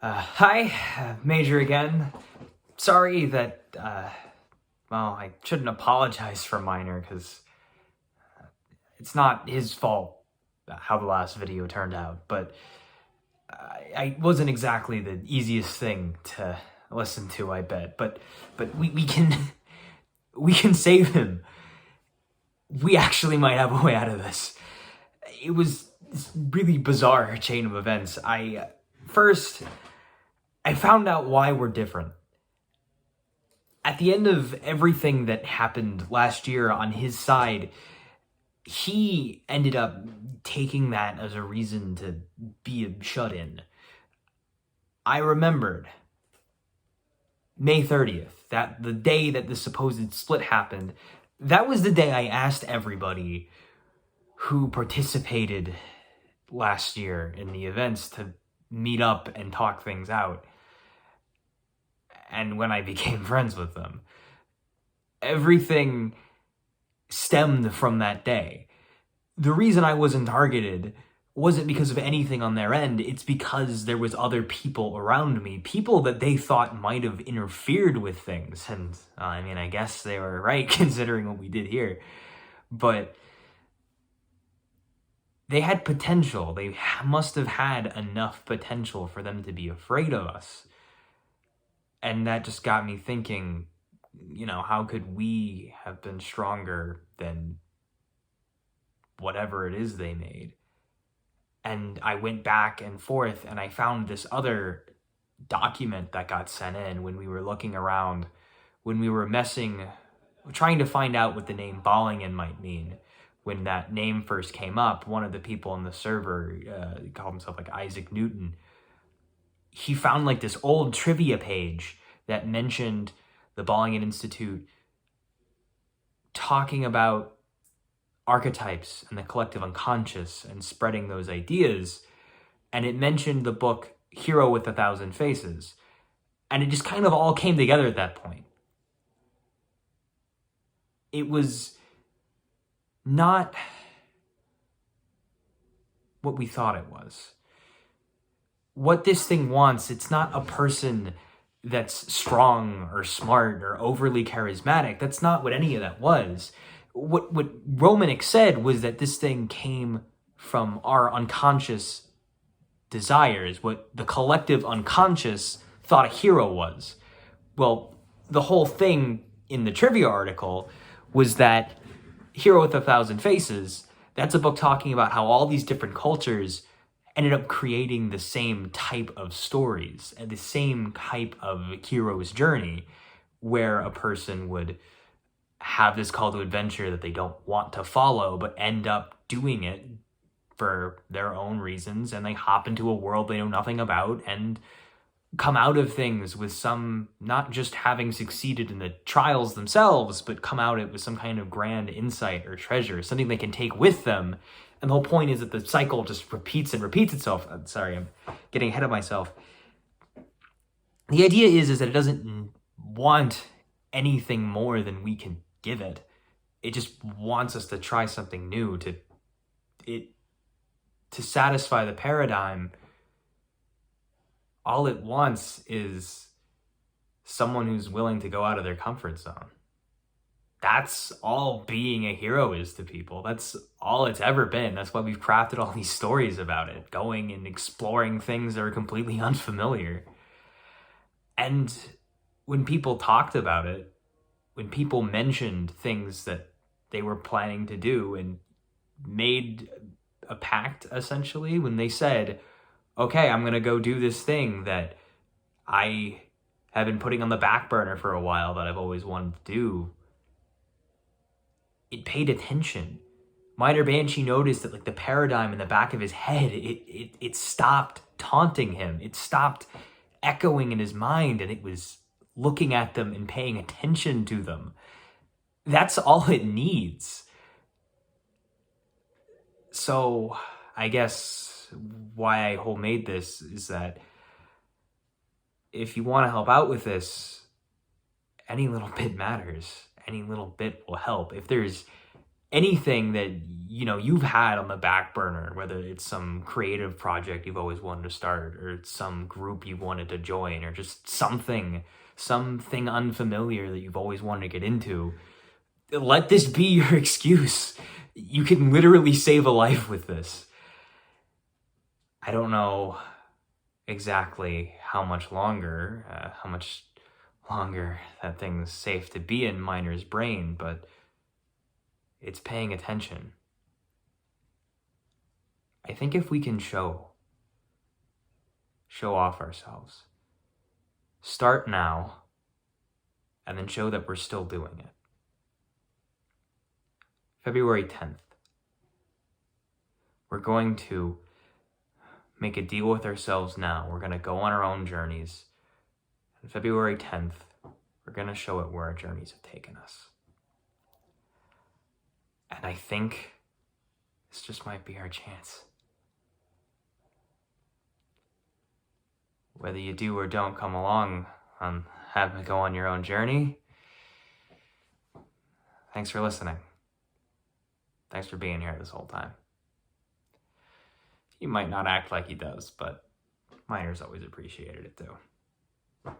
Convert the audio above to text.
Hi, Major again. Sorry that, I shouldn't apologize for Minor, because it's not his fault how the last video turned out, but I wasn't exactly the easiest thing to listen to, I bet, but we can, we can save him. We actually might have a way out of this. It was this really bizarre chain of events. First, I found out why we're different. At the end of everything that happened last year on his side, he ended up taking that as a reason to be a shut-in. I remembered May 30th, that the day that the supposed split happened. That was the day I asked everybody who participated last year in the events to meet up and talk things out. And when I became friends with them, everything stemmed from that day. The reason I wasn't targeted wasn't because of anything on their end, it's because there was other people around me, people that they thought might have interfered with things, and I guess they were right considering what we did here, but they had potential. They must have had enough potential for them to be afraid of us. And that just got me thinking, how could we have been stronger than whatever it is they made? And I went back and forth and I found this other document that got sent in when we were looking around, when we were trying to find out what the name Ballingen might mean. When that name first came up, one of the people on the server, called himself like Isaac Newton, he found like this old trivia page that mentioned the Ballingen Institute talking about archetypes and the collective unconscious and spreading those ideas. And it mentioned the book Hero with a Thousand Faces. And it just kind of all came together at that point. It was not what we thought it was. What this thing wants, it's not a person that's strong or smart or overly charismatic. That's not what any of that was. What Romanek said was that this thing came from our unconscious desires, what the collective unconscious thought a hero was. Well, the whole thing in the trivia article was that Hero with a Thousand Faces, that's a book talking about how all these different cultures ended up creating the same type of stories and the same type of hero's journey, where a person would have this call to adventure that they don't want to follow, but end up doing it for their own reasons, and they hop into a world they know nothing about and come out of things with some, not just having succeeded in the trials themselves, but come out it with some kind of grand insight or treasure, something they can take with them. And the whole point is that the cycle just repeats and repeats itself. Sorry, I'm getting ahead of myself. The idea is that it doesn't want anything more than we can give it. It just wants us to try something new, to satisfy the paradigm. All it wants is someone who's willing to go out of their comfort zone. That's all being a hero is to people. That's all it's ever been. That's why we've crafted all these stories about it, going and exploring things that are completely unfamiliar. And when people talked about it, when people mentioned things that they were planning to do and made a pact, essentially, when they said, okay, I'm going to go do this thing that I have been putting on the back burner for a while that I've always wanted to do, it paid attention. Minor Banshee noticed that like the paradigm in the back of his head, it stopped taunting him. It stopped echoing in his mind, and it was looking at them and paying attention to them. That's all it needs. So I guess why I made this is that if you want to help out with this, any little bit matters. Any little bit will help. If there's anything that, you know, you've had on the back burner, whether it's some creative project you've always wanted to start, or it's some group you've wanted to join, or just something unfamiliar that you've always wanted to get into, let this be your excuse. You can literally save a life with this. I don't know exactly how much longer that thing's safe to be in Miner's brain, but it's paying attention. I think if we can show off ourselves, start now, and then show that we're still doing it. February 10th. We're going to make a deal with ourselves now. We're going to go on our own journeys. And February 10th, we're going to show it where our journeys have taken us. And I think this just might be our chance. Whether you do or don't come along on having to go on your own journey, thanks for listening. Thanks for being here this whole time. He might not act like he does, but Miner's always appreciated it too.